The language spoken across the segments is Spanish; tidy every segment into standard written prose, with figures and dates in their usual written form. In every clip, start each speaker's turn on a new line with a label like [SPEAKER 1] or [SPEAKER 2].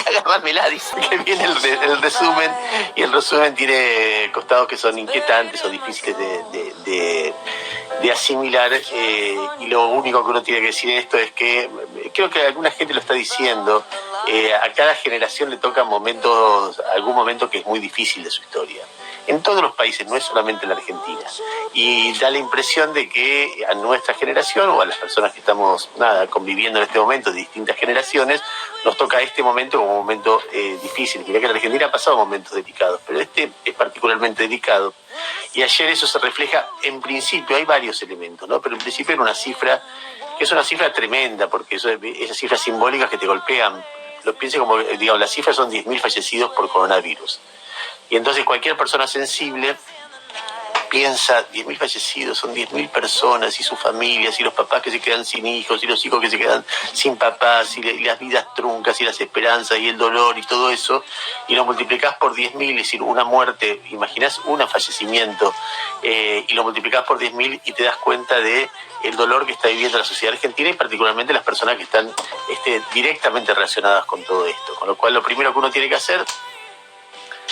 [SPEAKER 1] agárramela, dice que viene el resumen, y el resumen tiene costados que son inquietantes o difíciles de asimilar, y lo único que uno tiene que decir en esto es que creo que alguna gente lo está diciendo, a cada generación le toca algún momento que es muy difícil de su historia. En todos los países, no es solamente en la Argentina. Y da la impresión de que a nuestra generación o a las personas que estamos conviviendo en este momento, de distintas generaciones, nos toca este momento como un momento difícil. Mirá que en la Argentina ha pasado momentos delicados, pero este es particularmente delicado. Y ayer eso se refleja, en principio, hay varios elementos, ¿no? Pero en principio era una cifra, que es una cifra tremenda, porque esas cifras simbólicas que te golpean, lo piense como, digamos, las cifras son 10.000 fallecidos por coronavirus. Y entonces cualquier persona sensible piensa, 10.000 fallecidos, son 10.000 personas y sus familias y los papás que se quedan sin hijos y los hijos que se quedan sin papás y las vidas truncas y las esperanzas y el dolor y todo eso, y lo multiplicás por 10.000, es decir, una muerte, imaginás un fallecimiento, y lo multiplicás por 10.000 y te das cuenta de el dolor que está viviendo la sociedad argentina y particularmente las personas que están directamente relacionadas con todo esto. Con lo cual lo primero que uno tiene que hacer,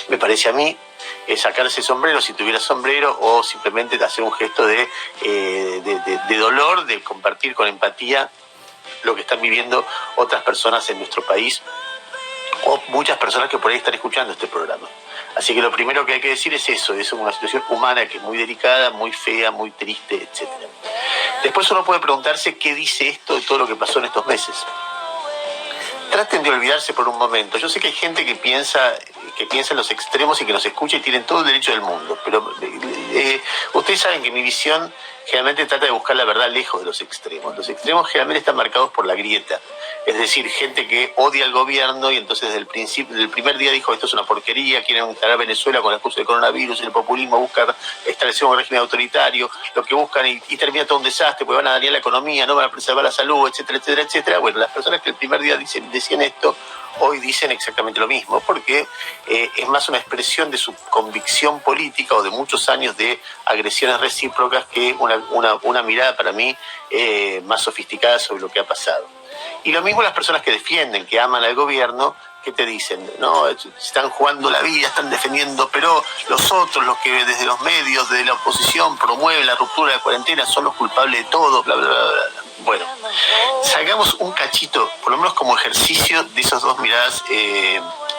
[SPEAKER 1] me parece a mí, es sacarse sombrero si tuviera sombrero, o simplemente hacer un gesto de dolor, de compartir con empatía lo que están viviendo otras personas en nuestro país, o muchas personas que por ahí están escuchando este programa. Así que lo primero que hay que decir es eso, es una situación humana que es muy delicada, muy fea, muy triste, etc. Después uno puede preguntarse qué dice esto de todo lo que pasó en estos meses. Traten de olvidarse por un momento. Yo sé que hay gente que piensa en los extremos y que nos escucha y tienen todo el derecho del mundo, pero ustedes saben que mi visión generalmente trata de buscar la verdad lejos de los extremos. Los extremos generalmente están marcados por la grieta, es decir, gente que odia al gobierno y entonces desde el primer día dijo esto es una porquería, quieren instalar Venezuela con la excusa del coronavirus, el populismo busca establecer un régimen autoritario, lo que buscan y termina todo un desastre, porque van a dañar la economía, no van a preservar la salud, etcétera, etcétera, etcétera. Bueno, las personas que el primer día decían esto, hoy dicen exactamente lo mismo, porque es más una expresión de su convicción política o de muchos años de agresiones recíprocas que una mirada para mí más sofisticada sobre lo que ha pasado. Y lo mismo las personas que defienden, que aman al gobierno, que te dicen, no, están jugando la vida, están defendiendo, pero los otros, los que desde los medios, de la oposición, promueven la ruptura de la cuarentena, son los culpables de todo, bla, bla, bla, bla. Bueno, sacamos un cachito, por lo menos como ejercicio, de esas dos miradas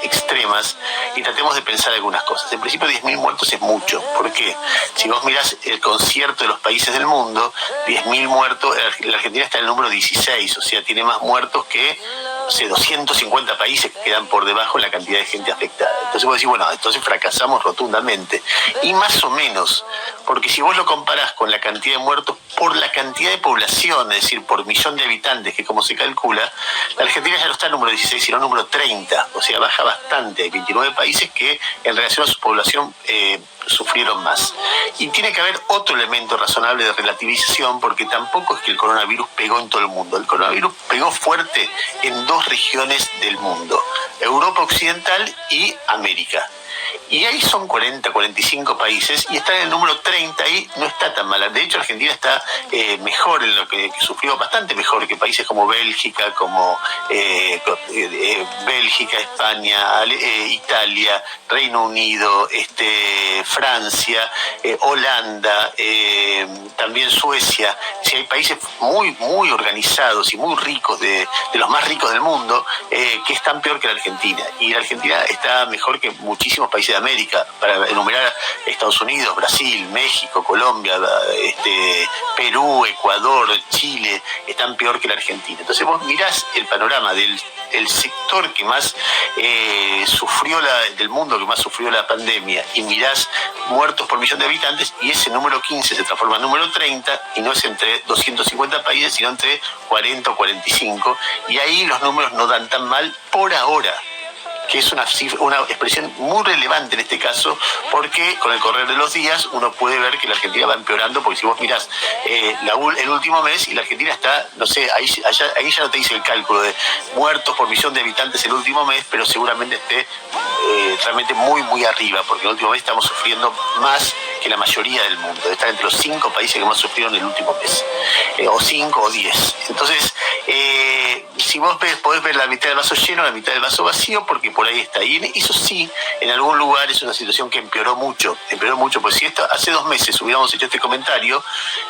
[SPEAKER 1] extremas y tratemos de pensar algunas cosas. En principio 10.000 muertos es mucho, porque si vos mirás el concierto de los países del mundo, 10.000 muertos, la Argentina está en el número 16, o sea, tiene más muertos que 250 países que quedan por debajo en la cantidad de gente afectada. Entonces vos decís, bueno, entonces fracasamos rotundamente. Y más o menos, porque si vos lo comparás con la cantidad de muertos por la cantidad de población, es decir, por millón de habitantes, que es como se calcula, la Argentina ya no está en el número 16, sino en el número 30, o sea, baja bastante. Hay 29 países que en relación a su población sufrieron más. Y tiene que haber otro elemento razonable de relativización, porque tampoco es que el coronavirus pegó en todo el mundo. El coronavirus pegó fuerte en dos regiones del mundo, Europa Occidental y América. Y ahí son 40, 45 países y está en el número 30 y no está tan mala. De hecho, Argentina está mejor en lo que sufrió, bastante mejor que países como Bélgica, Bélgica, España, Italia, Reino Unido, Francia, Holanda, también Suecia. Si hay países muy, muy organizados y muy ricos, de los más ricos del mundo, que están peor que la Argentina. Y la Argentina está mejor que muchísimos países de América, para enumerar Estados Unidos, Brasil, México, Colombia, Perú, Ecuador, Chile, están peor que la Argentina. Entonces vos mirás el panorama del sector que más sufrió del mundo que más sufrió la pandemia y mirás muertos por millón de habitantes y ese número 15 se transforma en número 30 y no es entre 250 países sino entre 40 o 45 y ahí los números no dan tan mal por ahora, que es una expresión muy relevante en este caso, porque con el correr de los días uno puede ver que la Argentina va empeorando, porque si vos mirás el último mes y la Argentina está, no sé, ahí ya no te dice el cálculo de muertos por millón de habitantes el último mes, pero seguramente esté realmente muy, muy arriba, porque el último mes estamos sufriendo más que la mayoría del mundo, de estar entre los 5 países que más sufrieron el último mes, o 5 o 10. Entonces, si si vos ves, podés ver la mitad del vaso lleno, la mitad del vaso vacío, porque por ahí está. Y eso sí, en algún lugar es una situación que empeoró mucho, pues si esto hace 2 meses hubiéramos hecho este comentario,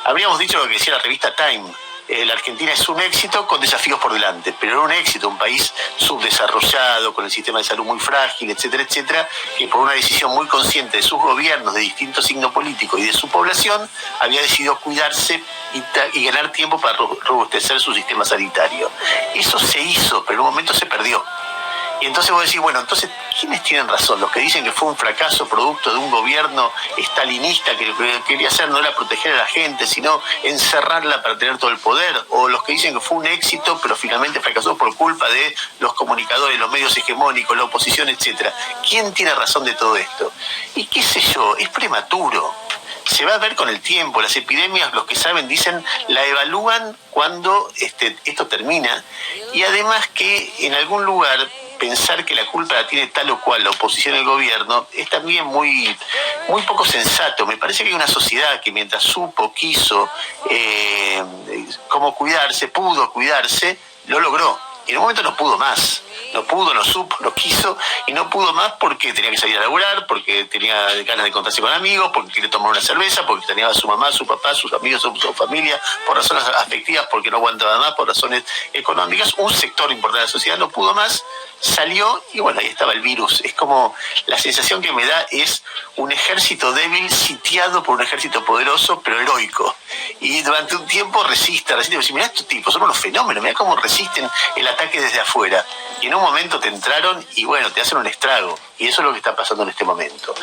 [SPEAKER 1] habríamos dicho lo que decía la revista Time. La Argentina es un éxito con desafíos por delante, pero era un éxito, un país subdesarrollado, con el sistema de salud muy frágil, etcétera, etcétera, que por una decisión muy consciente de sus gobiernos, de distintos signos políticos y de su población, había decidido cuidarse y ganar tiempo para robustecer su sistema sanitario. Eso se hizo, pero en un momento se perdió. Y entonces vos decís, bueno, entonces, ¿quiénes tienen razón? Los que dicen que fue un fracaso producto de un gobierno estalinista que lo que quería hacer no era proteger a la gente, sino encerrarla para tener todo el poder, o los que dicen que fue un éxito, pero finalmente fracasó por culpa de los comunicadores, los medios hegemónicos, la oposición, etcétera. ¿Quién tiene razón de todo esto? Y qué sé yo, es prematuro. Se va a ver con el tiempo. Las epidemias, los que saben, dicen, la evalúan cuando esto termina, y además que en algún lugar pensar que la culpa la tiene tal o cual la oposición al gobierno es también muy poco sensato. Me parece que hay una sociedad que mientras supo, quiso cómo cuidarse, pudo cuidarse, lo logró. Y en un momento no pudo más. No pudo, no supo, no quiso, y no pudo más porque tenía que salir a laburar, porque tenía ganas de encontrarse con amigos, porque quería tomar una cerveza, porque tenía a su mamá, su papá, sus amigos, su familia, por razones afectivas, porque no aguantaba más, por razones económicas. Un sector importante de la sociedad no pudo más, salió y bueno, ahí estaba el virus. Es como, la sensación que me da es un ejército débil sitiado por un ejército poderoso, pero heroico. Y durante un tiempo resiste. Mirá estos tipos, son unos fenómenos, mirá cómo resisten el ataque desde afuera. Y en un momento te entraron y bueno, te hacen un estrago. Y eso es lo que está pasando en este momento.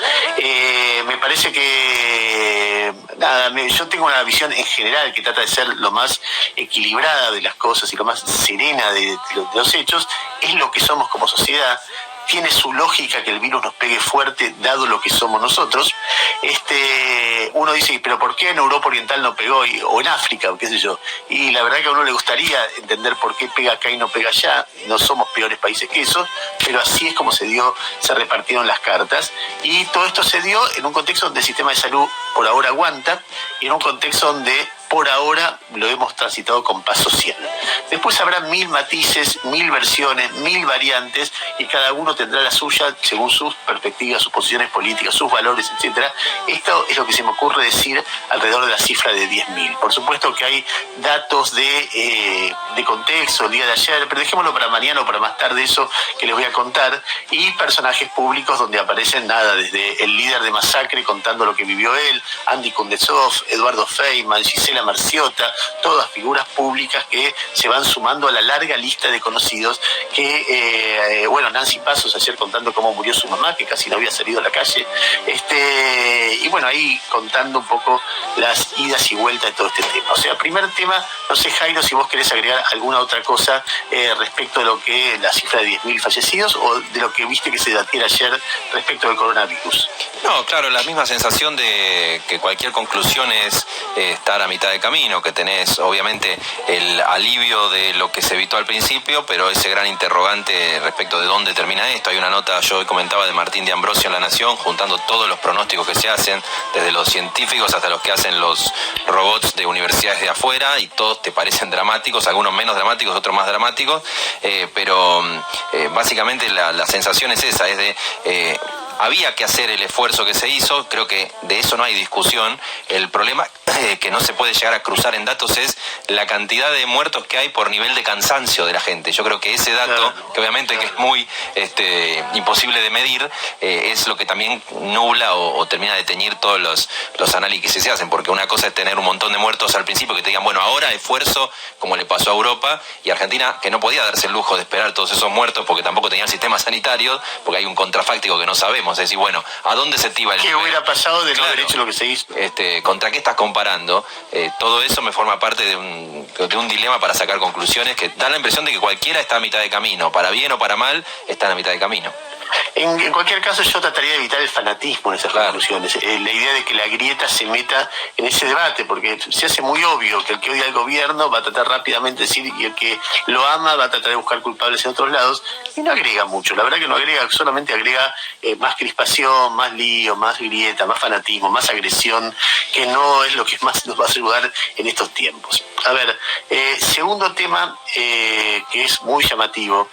[SPEAKER 1] Me parece que, nada, yo tengo una visión en general que trata de ser lo más equilibrada de las cosas y lo más serena de los hechos. Es lo que somos como sociedad. Tiene su lógica que el virus nos pegue fuerte, dado lo que somos nosotros. Uno dice, ¿pero por qué en Europa Oriental no pegó? O en África, o qué sé yo. Y la verdad que a uno le gustaría entender por qué pega acá y no pega allá. No somos peores países que esos, pero así es como se repartieron las cartas. Y todo esto se dio en un contexto donde el sistema de salud por ahora aguanta, y en un contexto donde por ahora lo hemos transitado con paz social. Después habrá 1000 matices, 1000 versiones, 1000 variantes, y cada uno tendrá la suya según sus perspectivas, sus posiciones políticas, sus valores, etcétera. Esto es lo que se me ocurre decir alrededor de la cifra de 10.000. Por supuesto que hay datos de contexto el día de ayer, pero dejémoslo para mañana o para más tarde, eso que les voy a contar, y personajes públicos donde aparecen desde el líder de Masacre contando lo que vivió él, Andy Kundesov, Eduardo Feynman, Gisela Marciota, todas figuras públicas que se van sumando a la larga lista de conocidos que, Nancy Pasos ayer contando cómo murió su mamá, que casi no había salido a la calle, y bueno, ahí contando un poco las idas y vueltas de todo este tema. O sea, primer tema, no sé, Jairo, si vos querés agregar alguna otra cosa respecto de lo que la cifra de 10.000 fallecidos o de lo que viste que se datiera ayer respecto del coronavirus.
[SPEAKER 2] No, claro, la misma sensación de que cualquier conclusión es estar a mitad de camino, que tenés obviamente el alivio de lo que se evitó al principio, pero ese gran interrogante respecto de dónde termina esto. Hay una nota, yo hoy comentaba, de Martín de Ambrosio en La Nación, juntando todos los pronósticos que se hacen, desde los científicos hasta los que hacen los robots de universidades de afuera, y todos te parecen dramáticos, algunos menos dramáticos, otros más dramáticos, pero básicamente la sensación es esa, es de... había que hacer el esfuerzo que se hizo, creo que de eso no hay discusión. El problema que no se puede llegar a cruzar en datos es la cantidad de muertos que hay por nivel de cansancio de la gente. Yo creo que ese dato, que obviamente que es muy imposible de medir, es lo que también nubla o termina de teñir todos los análisis que se hacen, porque una cosa es tener un montón de muertos al principio que te digan, bueno, ahora esfuerzo, como le pasó a Europa, y Argentina, que no podía darse el lujo de esperar todos esos muertos porque tampoco tenía el sistema sanitario, porque hay un contrafáctico que no sabemos. Es decir, bueno, ¿a dónde se iba el
[SPEAKER 1] nivel? ¿Qué hubiera pasado de no haber hecho lo que se hizo?
[SPEAKER 2] ¿Contra qué estás comparando? Todo eso me forma parte de un dilema para sacar conclusiones que da la impresión de que cualquiera está a mitad de camino, para bien o para mal, está a mitad de camino.
[SPEAKER 1] En cualquier caso, yo trataría de evitar el fanatismo en esas conclusiones. La idea de que la grieta se meta en ese debate, porque se hace muy obvio que el que odia al gobierno va a tratar rápidamente de decir, y el que lo ama va a tratar de buscar culpables en otros lados, y no agrega mucho. La verdad que no agrega, solamente agrega más crispación, más lío, más grieta, más fanatismo, más agresión, que no es lo que más nos va a ayudar en estos tiempos. A ver, segundo tema que es muy llamativo.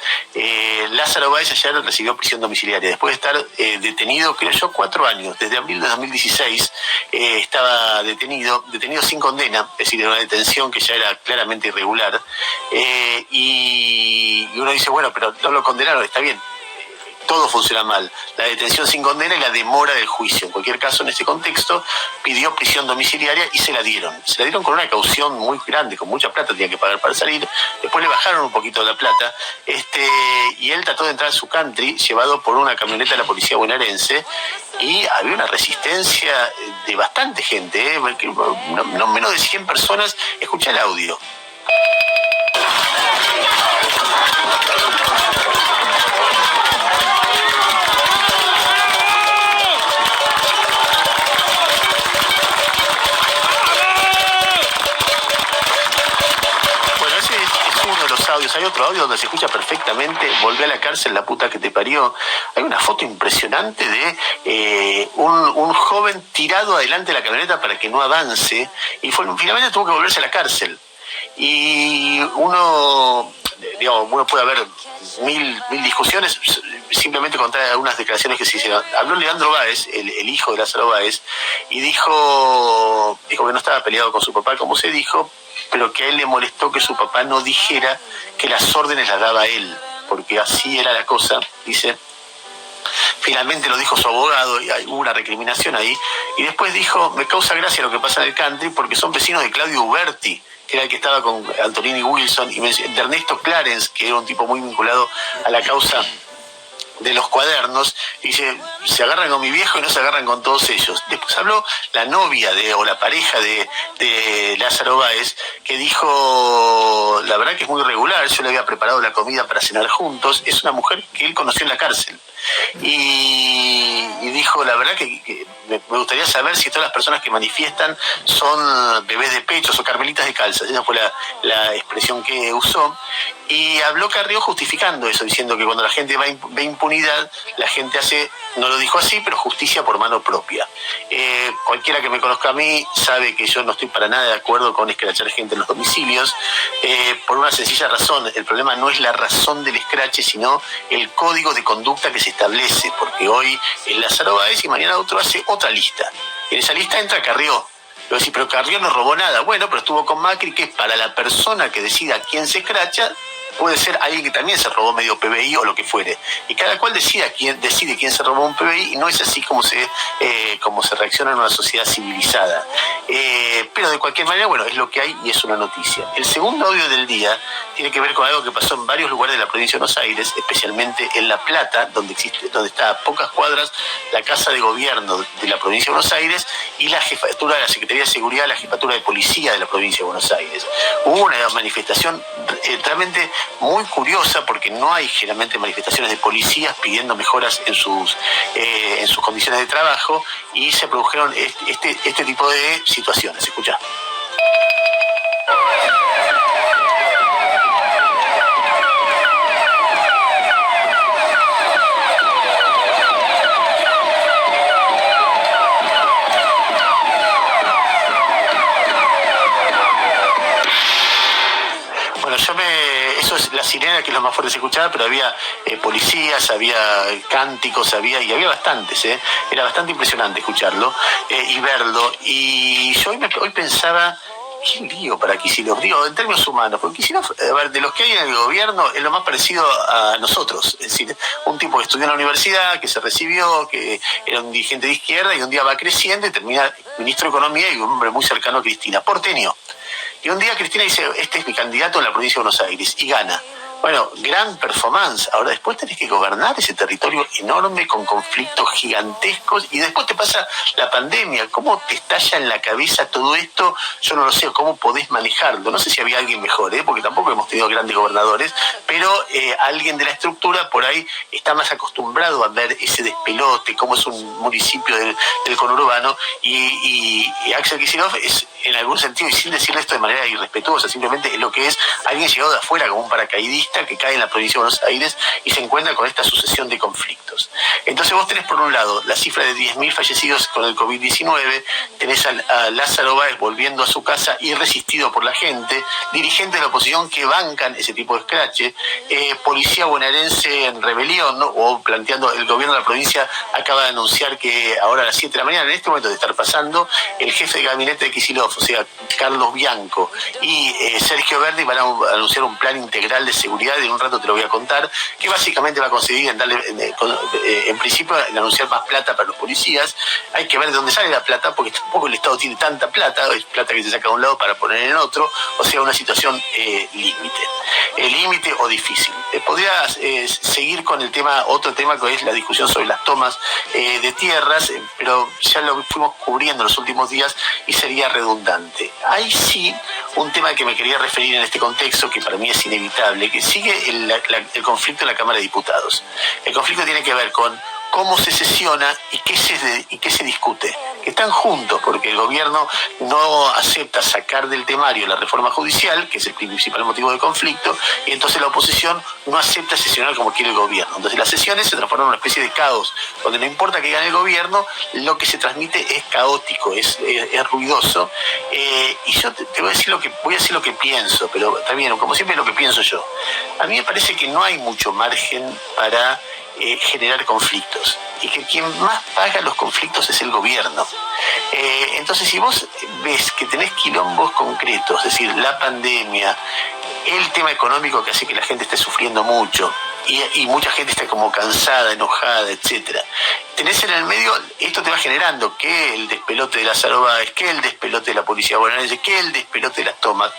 [SPEAKER 1] Lázaro Báez ayer recibió prisión domiciliaria después de estar detenido, creo yo, 4 años. Desde abril de 2016 estaba detenido sin condena, es decir, en una detención que ya era claramente irregular. Y uno dice, bueno, pero no lo condenaron, está bien. Todo funciona mal. La detención sin condena y la demora del juicio. En cualquier caso, en ese contexto, pidió prisión domiciliaria y se la dieron. Se la dieron con una caución muy grande, con mucha plata tenía que pagar para salir. Después le bajaron un poquito la plata. Y él trató de entrar a su country, llevado por una camioneta de la policía bonaerense. Y había una resistencia de bastante gente, no menos de 100 personas. Escuché el audio. Audios. Hay otro audio donde se escucha perfectamente: volvé a la cárcel, la puta que te parió. Hay una foto impresionante de un joven tirado adelante de la camioneta para que no avance y finalmente tuvo que volverse a la cárcel. Y uno puede haber mil discusiones, simplemente contar algunas declaraciones que se hicieron. Habló Leandro Báez, el hijo de Lázaro Báez, y dijo que no estaba peleado con su papá, como se dijo, pero que a él le molestó que su papá no dijera que las órdenes las daba él, porque así era la cosa, dice. Finalmente lo dijo su abogado y hubo una recriminación ahí. Y después dijo, me causa gracia lo que pasa en el country porque son vecinos de Claudio Uberti, que era el que estaba con Antonini Wilson, y de Ernesto Clarence, que era un tipo muy vinculado a la causa de los cuadernos. Y dice, se agarran con mi viejo y no se agarran con todos ellos. Después habló la novia o la pareja de Lázaro Báez, que dijo, la verdad que es muy regular, yo le había preparado la comida para cenar juntos. Es una mujer que él conoció en la cárcel. Y dijo, la verdad que me gustaría saber si todas las personas que manifiestan son bebés de pechos o carmelitas de calzas. Esa fue la expresión que usó. Y habló Carrió justificando eso, diciendo que cuando la gente ve impunidad, la gente hace, no lo dijo así, pero justicia por mano propia. Cualquiera que me conozca a mí sabe que yo no estoy para nada de acuerdo con escrachar gente en los domicilios, por una sencilla razón. El problema no es la razón del escrache, sino el código de conducta que se establece, porque hoy es Lázaro Báez y mañana otro hace otra lista. En esa lista entra Carrió. Yo decía, pero Carrió no robó nada. Bueno, pero estuvo con Macri, que para la persona que decida quién se escracha, puede ser alguien que también se robó medio PBI o lo que fuere. Y cada cual decide quién se robó un PBI, y no es así como se reacciona en una sociedad civilizada. Pero de cualquier manera, bueno, es lo que hay y es una noticia. El segundo audio del día tiene que ver con algo que pasó en varios lugares de la provincia de Buenos Aires, especialmente en La Plata, donde está a pocas cuadras la Casa de Gobierno de la provincia de Buenos Aires y la jefatura de la Secretaría de Seguridad, la jefatura de Policía de la provincia de Buenos Aires. Hubo una manifestación realmente muy curiosa, porque no hay generalmente manifestaciones de policías pidiendo mejoras en sus condiciones de trabajo, y se produjeron este tipo de situaciones. Escuchá. Eso es la sirena, que es lo más fuerte que se escuchaba, pero había policías, había cánticos, y había bastantes, era bastante impresionante escucharlo y verlo. Y yo hoy pensaba, qué lío para Kicillof, digo, en términos humanos, porque Kicillof, a ver, de los que hay en el gobierno, es lo más parecido a nosotros, es decir, un tipo que estudió en la universidad, que se recibió, que era un dirigente de izquierda, y un día va creciendo y termina ministro de Economía, y un hombre muy cercano a Cristina, porteño. Y un día Cristina dice, este es mi candidato en la provincia de Buenos Aires, y gana. Bueno, gran performance. Ahora después tenés que gobernar ese territorio enorme con conflictos gigantescos, y después te pasa la pandemia. ¿Cómo te estalla en la cabeza todo esto? Yo no lo sé, ¿cómo podés manejarlo? No sé si había alguien mejor, porque tampoco hemos tenido grandes gobernadores, pero alguien de la estructura por ahí está más acostumbrado a ver ese despelote, cómo es un municipio del conurbano, y Axel Kicillof en algún sentido, y sin decirle esto de manera irrespetuosa, simplemente lo que es alguien llegado de afuera como un paracaidista que cae en la provincia de Buenos Aires y se encuentra con esta sucesión de conflictos. Entonces vos tenés por un lado la cifra de 10.000 fallecidos con el COVID-19, tenés a Lázaro Báez volviendo a su casa irresistido por la gente, dirigentes de la oposición que bancan ese tipo de escrache, policía bonaerense en rebelión, ¿no? O planteando, el gobierno de la provincia acaba de anunciar que ahora a las 7 de la mañana, en este momento de estar pasando, el jefe de gabinete de Kicillof, o sea, Carlos Bianco y Sergio Verdi van a anunciar un plan integral de seguridad, y en un rato te lo voy a contar, que básicamente va a conseguir en principio en anunciar más plata para los policías. Hay que ver de dónde sale la plata, porque tampoco el Estado tiene tanta plata, es plata que se saca de un lado para poner en otro, o sea, una situación límite o difícil. Podría seguir con el tema, otro tema que es la discusión sobre las tomas de tierras, pero ya lo fuimos cubriendo en los últimos días y sería redundante. Hay sí un tema que me quería referir en este contexto, que para mí es inevitable, que sigue el conflicto en la Cámara de Diputados. El conflicto tiene que ver con cómo se sesiona y qué se discute. Que están juntos, porque el gobierno no acepta sacar del temario la reforma judicial, que es el principal motivo de conflicto, y entonces la oposición no acepta sesionar como quiere el gobierno. Entonces las sesiones se transforman en una especie de caos, donde no importa que gane el gobierno, lo que se transmite es caótico, es ruidoso. Y yo te voy a decir lo que pienso, pero también, como siempre, lo que pienso yo. A mí me parece que no hay mucho margen para generar conflictos, y que quien más paga los conflictos es el gobierno. Entonces, si vos ves que tenés quilombos concretos, es decir, la pandemia, el tema económico que hace que la gente esté sufriendo mucho, y mucha gente está como cansada, enojada, etcétera. Tenés en el medio, esto te va generando que el despelote de Lázaro Báez, que el despelote de la policía bonaerense, que el despelote de las tomas.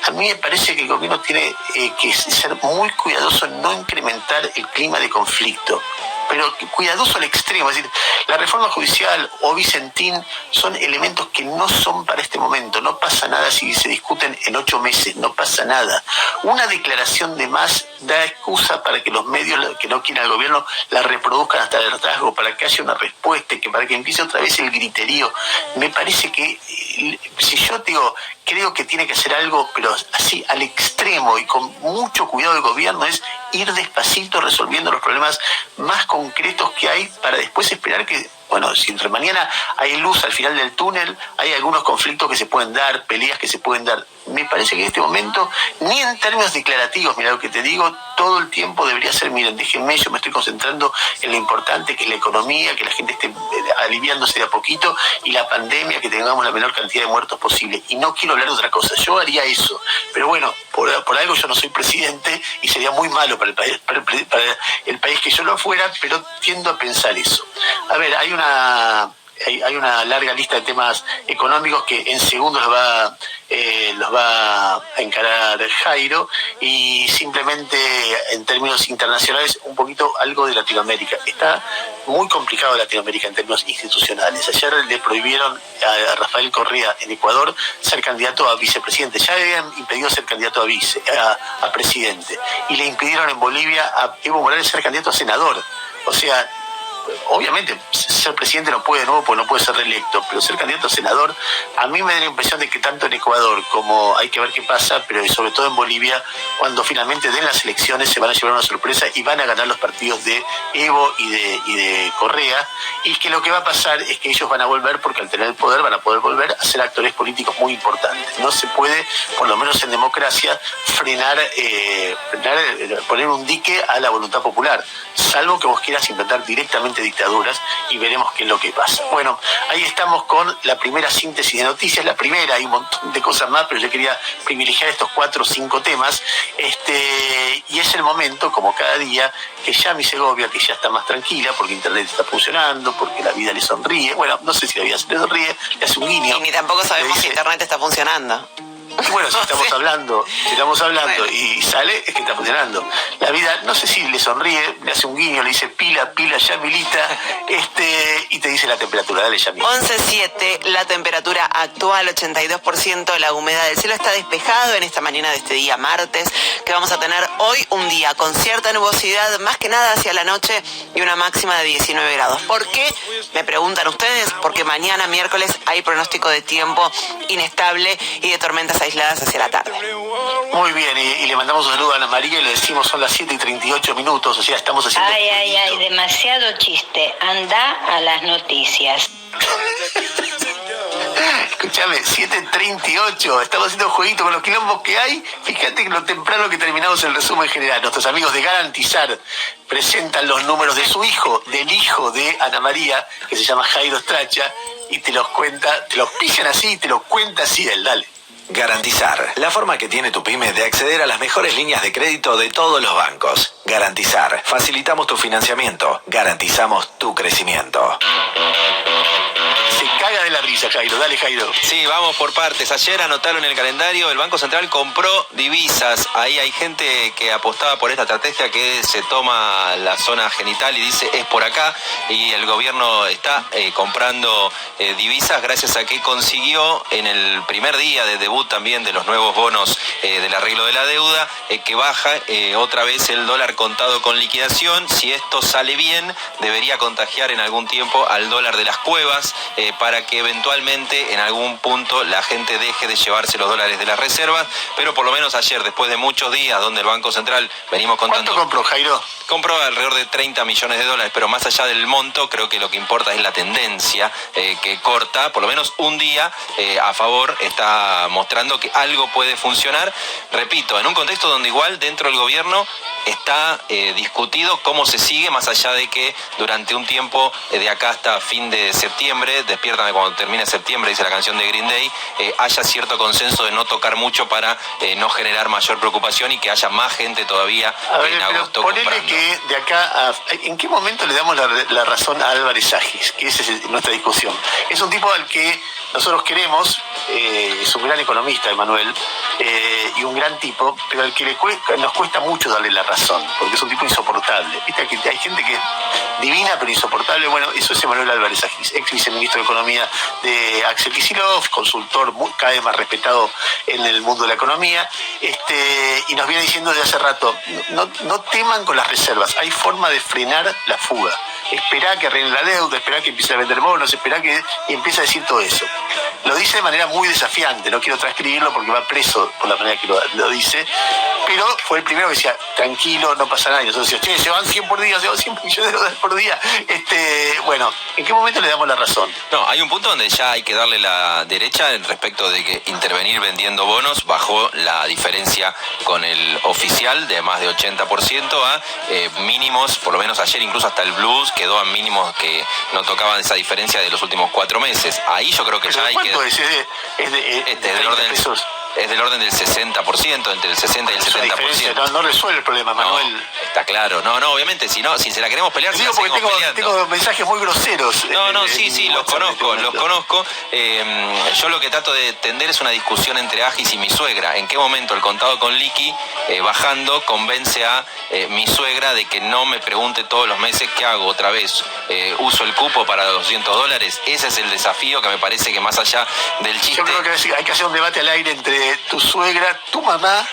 [SPEAKER 1] A mí me parece que el gobierno tiene que ser muy cuidadoso en no incrementar el clima de conflicto, pero cuidadoso al extremo. Es decir, la reforma judicial o Vicentín son elementos que no son para este momento. No pasa nada si se discuten en 8 meses, no pasa nada. Una declaración de más da excusa para que los medios que no quieren al gobierno la reproduzcan hasta el hartazgo, para que haya una respuesta, para que empiece otra vez el griterío. Me parece que, si yo digo, creo que tiene que hacer algo, pero así al extremo y con mucho cuidado del gobierno, es ir despacito resolviendo los problemas más concretos que hay, para después esperar que, bueno, si entre mañana hay luz al final del túnel, hay algunos conflictos que se pueden dar, peleas que se pueden dar. Me parece que en este momento, ni en términos declarativos, mira lo que te digo, todo el tiempo debería ser, miren, déjenme, yo me estoy concentrando en lo importante que es la economía, que la gente esté aliviándose de a poquito, y la pandemia, que tengamos la menor cantidad de muertos posible. Y no quiero hablar de otra cosa, yo haría eso. Pero bueno, por algo yo no soy presidente y sería muy malo para el país que yo lo fuera, pero tiendo a pensar eso. A ver, hay una larga lista de temas económicos que en segundos los va a encarar Jairo, y simplemente en términos internacionales un poquito algo de Latinoamérica. Está muy complicado Latinoamérica en términos institucionales. Ayer le prohibieron a Rafael Correa en Ecuador ser candidato a vicepresidente. Ya le habían impedido ser candidato a presidente, y le impidieron en Bolivia a Evo Morales ser candidato a senador. O sea, obviamente ser presidente no puede de nuevo, porque no puede ser reelecto, pero ser candidato a senador, a mí me da la impresión de que tanto en Ecuador como, hay que ver qué pasa, pero sobre todo en Bolivia, cuando finalmente den las elecciones, se van a llevar una sorpresa y van a ganar los partidos de Evo y de Correa, y que lo que va a pasar es que ellos van a volver, porque al tener el poder van a poder volver a ser actores políticos muy importantes. No se puede, por lo menos en democracia, frenar, poner un dique a la voluntad popular, salvo que vos quieras inventar directamente dictaduras, y veremos qué es lo que pasa. Bueno, ahí estamos con la primera síntesis de noticias. La primera, hay un montón de cosas más, pero yo quería privilegiar estos 4 o 5 temas, y es el momento, como cada día, que ya mi Segovia, que ya está más tranquila, porque internet está funcionando, porque la vida le sonríe. Bueno, no sé si la vida le sonríe, le hace un guiño.
[SPEAKER 3] Y ni tampoco sabemos si internet está funcionando.
[SPEAKER 1] Y bueno, si estamos hablando y sale, es que está funcionando. La vida, no sé si le sonríe, le hace un guiño, le dice pila, Yamilita, y te dice la temperatura. Dale, Yamil.
[SPEAKER 3] 11:07, la temperatura actual, 82%, la humedad del cielo está despejado en esta mañana de este día martes, que vamos a tener hoy un día con cierta nubosidad, más que nada hacia la noche, y una máxima de 19 grados. ¿Por qué? Me preguntan ustedes, porque mañana miércoles hay pronóstico de tiempo inestable y de tormentas aisladas hacia la tarde.
[SPEAKER 1] Muy bien, y le mandamos un saludo a Ana María y le decimos son las 7:38, o sea, estamos haciendo...
[SPEAKER 4] Ay, demasiado chiste. Anda a las noticias.
[SPEAKER 1] Escúchame, 7:38, estamos haciendo un jueguito con los quilombos que hay. Fíjate que lo temprano que terminamos el resumen general. Nuestros amigos de Garantizar presentan los números de su hijo, del hijo de Ana María, que se llama Jairo Stracha, y te los cuenta, te los pillan así y te los cuenta así él, dale.
[SPEAKER 5] Garantizar, la forma que tiene tu pyme de acceder a las mejores líneas de crédito de todos los bancos. Garantizar, facilitamos tu financiamiento, garantizamos tu crecimiento.
[SPEAKER 1] Se caga de la risa, Jairo. Dale, Jairo.
[SPEAKER 2] Sí, vamos por partes. Ayer anotaron en el calendario, el Banco Central compró divisas. Ahí hay gente que apostaba por esta estrategia que se toma la zona genital y dice es por acá. Y el gobierno está comprando divisas gracias a que consiguió en el primer día de debut también de los nuevos bonos del arreglo de la deuda, que baja otra vez el dólar contado con liquidación. Si esto sale bien, debería contagiar en algún tiempo al dólar de las cuevas, para que eventualmente en algún punto la gente deje de llevarse los dólares de las reservas, pero por lo menos ayer, después de muchos días donde el Banco Central venimos contando...
[SPEAKER 1] ¿Cuánto compró, Jairo?
[SPEAKER 2] Compró alrededor de 30 millones de dólares, pero más allá del monto, creo que lo que importa es la tendencia que corta, por lo menos un día a favor, está mostrando que algo puede funcionar. Repito, en un contexto donde igual dentro del gobierno está discutido cómo se sigue, más allá de que durante un tiempo, de acá hasta fin de septiembre, despiértame cuando termine septiembre, dice la canción de Green Day, haya cierto consenso de no tocar mucho para no generar mayor preocupación y que haya más gente todavía en agosto comprando.
[SPEAKER 1] Que de acá ¿en qué momento le damos la razón a Álvarez Agis? Que esa es nuestra discusión. Es un tipo al que nosotros queremos, es un gran economista, Emanuel, y un gran tipo, pero al que nos cuesta mucho darle la razón, porque es un tipo insoportable. Viste que hay gente que es divina pero insoportable. Bueno, eso es Emanuel Álvarez Agis, ex viceministro de Economía de Axel Kicillof, consultor cada vez más respetado en el mundo de la economía, y nos viene diciendo desde hace rato, no teman con las reservas, hay forma de frenar la fuga. Esperá que arregle la deuda, esperá que empiece a vender bonos, esperá que... y empieza a decir todo eso. Lo dice de manera muy desafiante, no quiero transcribirlo porque va preso por la manera que lo dice, pero fue el primero que decía, tranquilo, no pasa nada. Y nosotros decíamos, che, se van 100 por día, se van 100 millones de dólares por día. Bueno, ¿en qué momento le damos la razón?
[SPEAKER 2] No, hay un punto donde ya hay que darle la derecha respecto de que intervenir vendiendo bonos bajó la diferencia con el oficial de más de 80% a mínimos, por lo menos ayer incluso hasta el Blues quedó a mínimos que no tocaban esa diferencia de los últimos 4 meses. Ahí yo creo que ya hay que...
[SPEAKER 1] ¿Cuánto es? Es
[SPEAKER 2] del orden pesos. Es del orden del 60%, entre el 60 y el 70%.
[SPEAKER 1] No resuelve el problema, Manuel.
[SPEAKER 2] No, está claro. No, obviamente, si se la queremos pelear,
[SPEAKER 1] digo, porque tengo mensajes muy groseros.
[SPEAKER 2] Sí, los conozco. Yo lo que trato de tender es una discusión entre Agis y mi suegra. ¿En qué momento el contado con liqui, bajando, convence a mi suegra de que no me pregunte todos los meses qué hago otra vez? ¿Uso el cupo para $200? Ese es el desafío que me parece que más allá del chiste...
[SPEAKER 1] Yo creo que hay que hacer un debate al aire entre tu suegra, tu mamá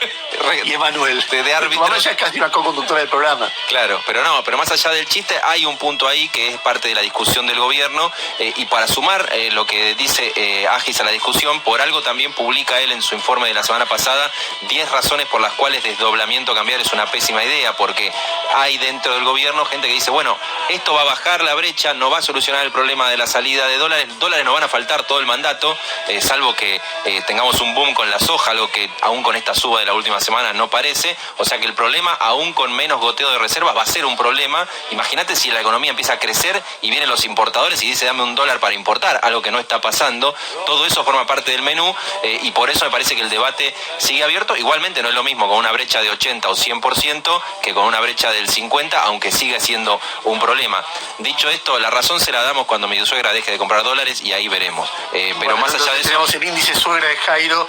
[SPEAKER 1] y Emanuel.
[SPEAKER 2] De árbitro.
[SPEAKER 1] Tu mamá ya es casi una co-conductora del programa.
[SPEAKER 2] Claro, pero más allá del chiste, hay un punto ahí que es parte de la discusión del gobierno, y para sumar lo que dice Agis a la discusión, por algo también publica él en su informe de la semana pasada 10 razones por las cuales desdoblamiento cambiar es una pésima idea, porque hay dentro del gobierno gente que dice, bueno, esto va a bajar la brecha, no va a solucionar el problema de la salida de dólares nos van a faltar todo el mandato, salvo que tengamos un boom con la soja, algo que aún con esta suba de la última semana no parece, o sea que el problema, aún con menos goteo de reservas, va a ser un problema. Imagínate si la economía empieza a crecer y vienen los importadores y dice dame $1 para importar, algo que no está pasando. Todo eso forma parte del menú, y por eso me parece que el debate sigue abierto. Igualmente no es lo mismo con una brecha de 80 o 100% que con una brecha del 50, aunque sigue siendo un problema. Dicho esto, la razón se la damos cuando mi suegra deje de comprar dólares y ahí veremos. Pero más allá de eso...
[SPEAKER 1] Tenemos el índice suegra de Jairo,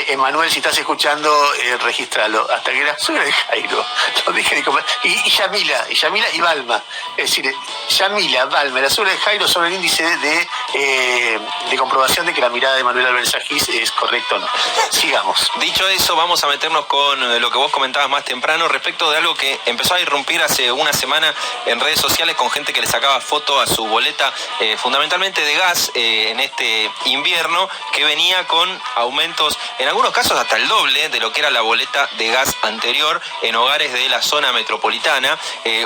[SPEAKER 1] Emanuel, si estás escuchando, registralo. Hasta que la suegra de Jairo no deje de comer. Y Yamila y Balma. Es decir, Yamila, Balma, la suegra de Jairo sobre el índice de comprobación de que la mirada de Manuel Álvarez Agis es correcta o no. Sigamos.
[SPEAKER 2] Dicho eso, vamos a meternos con lo que vos comentabas más temprano respecto de algo que empezó a irrumpir hace una semana en redes sociales con gente que le sacaba foto a su boleta, fundamentalmente de gas, en este invierno, que venía con aumentos, en algunos casos hasta el doble de lo que era la boleta de gas anterior en hogares de la zona metropolitana,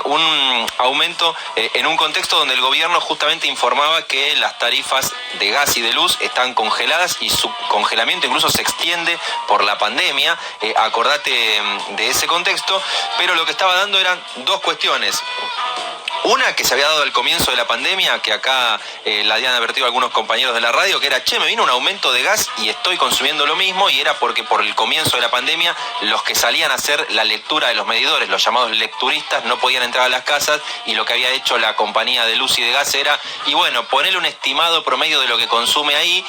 [SPEAKER 2] un aumento en un contexto donde el gobierno justamente informaba que las tarifas de gas y de luz están congeladas y su congelamiento incluso se extiende por la pandemia. Acordate de ese contexto, pero lo que estaba dando eran dos cuestiones. Una que se había dado al comienzo de la pandemia, que acá la habían advertido algunos compañeros de la radio, que era, me vino un aumento de gas y estoy consumiendo lo mismo, y era porque por el comienzo de la pandemia los que salían a hacer la lectura de los medidores, los llamados lecturistas, no podían entrar a las casas, y lo que había hecho la compañía de luz y de gas era, y bueno, ponerle un estimado promedio de lo que consume ahí,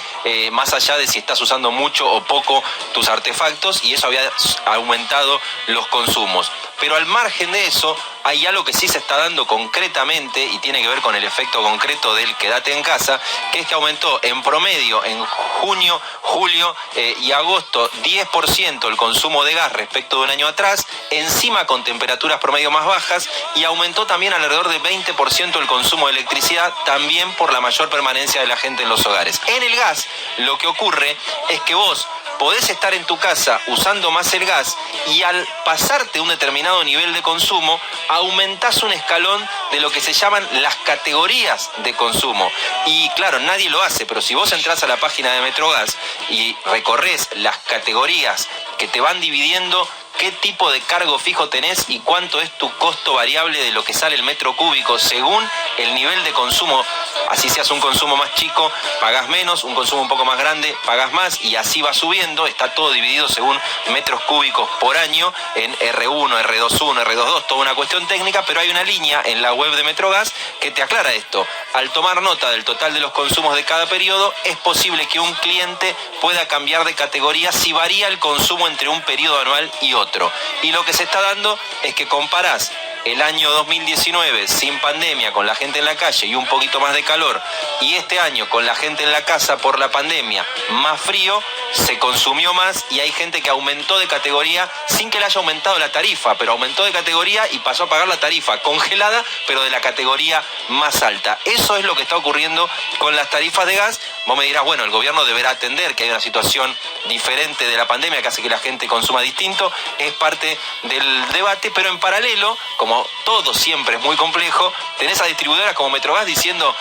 [SPEAKER 2] más allá de si estás usando mucho o poco tus artefactos, y eso había aumentado los consumos. Pero al margen de eso, hay algo que sí se está dando concretamente y tiene que ver con el efecto concreto del quédate en casa, que es que aumentó en promedio en junio, julio y agosto 10% el consumo de gas respecto de un año atrás, encima con temperaturas promedio más bajas, y aumentó también alrededor de 20% el consumo de electricidad, también por la mayor permanencia de la gente en los hogares. En el gas, lo que ocurre es que vos podés estar en tu casa usando más el gas, y al pasarte un determinado nivel de consumo, aumentás un escalón de lo que se llaman las categorías de consumo. Y claro, nadie lo hace, pero si vos entrás a la página de Metrogas y recorres las categorías que te van dividiendo qué tipo de cargo fijo tenés y cuánto es tu costo variable de lo que sale el metro cúbico según el nivel de consumo. Así seas un consumo más chico, pagás menos, un consumo un poco más grande, pagás más, y así va subiendo. Está todo dividido según metros cúbicos por año, en R1, R21, R22, toda una cuestión técnica, pero hay una línea en la web de Metrogas que te aclara esto. Al tomar nota del total de los consumos de cada periodo, es posible que un cliente pueda cambiar de categoría si varía el consumo entre un periodo anual y otro. Y lo que se está dando es que comparás el año 2019 sin pandemia, con la gente en la calle y un poquito más de calor, y este año con la gente en la casa por la pandemia, más frío, se consumió más, y hay gente que aumentó de categoría sin que le haya aumentado la tarifa, pero aumentó de categoría y pasó a pagar la tarifa congelada, pero de la categoría más alta. Eso es lo que está ocurriendo con las tarifas de gas. Vos me dirás, bueno, el gobierno deberá atender que hay una situación diferente de la pandemia que hace que la gente consuma distinto, es parte del debate, pero en paralelo, como todo siempre es muy complejo, tenés a distribuidoras como Metrogas diciendo,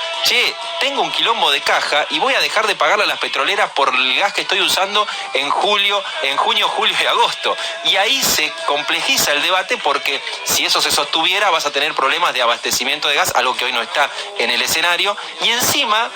[SPEAKER 2] tengo un quilombo de caja y voy a dejar de pagarle a las petroleras por el gas que estoy usando en junio, julio y agosto. Y ahí se complejiza el debate, porque si eso se sostuviera vas a tener problemas de abastecimiento de gas, algo que hoy no está en el escenario, y encima,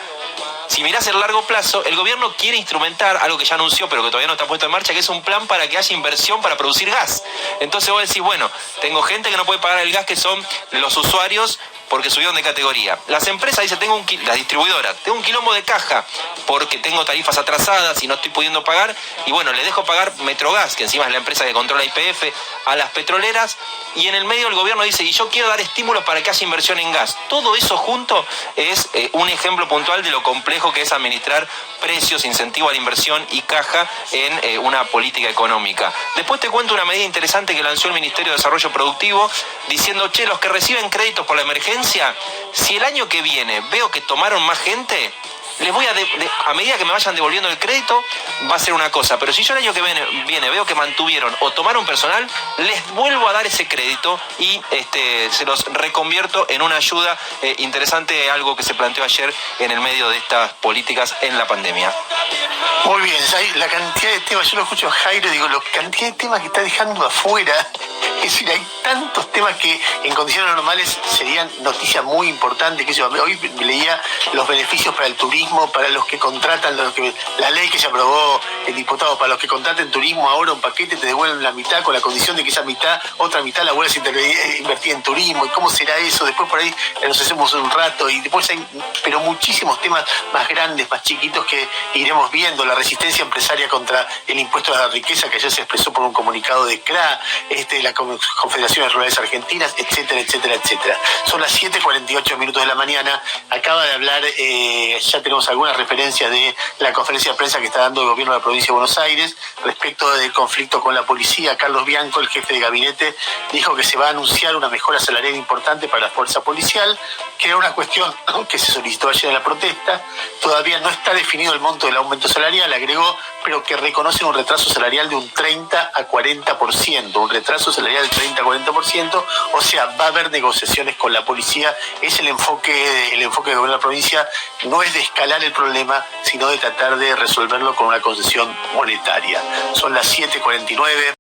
[SPEAKER 2] si mirás el largo plazo, el gobierno quiere instrumentar algo que ya anunció pero que todavía no está puesto en marcha, que es un plan para que haya inversión para producir gas. Entonces vos decís, bueno, tengo gente que no puede pagar el gas, que son los usuarios, porque subieron de categoría. Las empresas dicen, las distribuidoras, tengo un quilombo de caja porque tengo tarifas atrasadas y no estoy pudiendo pagar, y bueno, le dejo pagar Metrogas, que encima es la empresa que controla YPF, a las petroleras, y en el medio el gobierno dice, y yo quiero dar estímulos para que haya inversión en gas. Todo eso junto es un ejemplo puntual de lo complejo que es administrar precios, incentivo a la inversión y caja en una política económica. Después te cuento una medida interesante que lanzó el Ministerio de Desarrollo Productivo, diciendo, los que reciben créditos por la emergencia, si el año que viene veo que tomaron más gente, les voy a medida que me vayan devolviendo el crédito, va a ser una cosa, pero si yo el año que viene veo que mantuvieron o tomaron personal, les vuelvo a dar ese crédito y se los reconvierto en una ayuda interesante, algo que se planteó ayer en el medio de estas políticas en la pandemia.
[SPEAKER 1] Muy bien, la cantidad de temas, yo lo escucho a Jairo y digo, la cantidad de temas que está dejando afuera Es decir, hay tantos temas que en condiciones normales serían noticias muy importantes. Que hoy leía los beneficios para el turismo, para los que contratan, la ley que se aprobó el diputado, para los que contraten turismo, ahora un paquete te devuelven la mitad con la condición de que esa mitad, otra mitad la vuelvas a invertir en turismo. ¿Y cómo será eso? Después por ahí nos hacemos un rato y después hay, pero muchísimos temas más grandes, más chiquitos que iremos viendo. La resistencia empresaria contra el impuesto a la riqueza, que ayer se expresó por un comunicado de CRA, la Confederaciones Rurales Argentinas, etcétera, etcétera, etcétera. Son las 7:48 de la mañana. Acaba de hablar, ya tenemos algunas referencias de la conferencia de prensa que está dando el gobierno de la provincia de Buenos Aires respecto del conflicto con la policía. Carlos Bianco, el jefe de gabinete, dijo que se va a anunciar una mejora salarial importante para la fuerza policial, que era una cuestión que se solicitó ayer en la protesta. Todavía no está definido el monto del aumento salarial, agregó, pero que reconocen un retraso salarial de un 30 a 40%, un retraso salarial del 30 a 40%, o sea, va a haber negociaciones con la policía. Es el enfoque del gobierno de la provincia, no es de escalar el problema, sino de tratar de resolverlo con una concesión monetaria. Son las 7:49.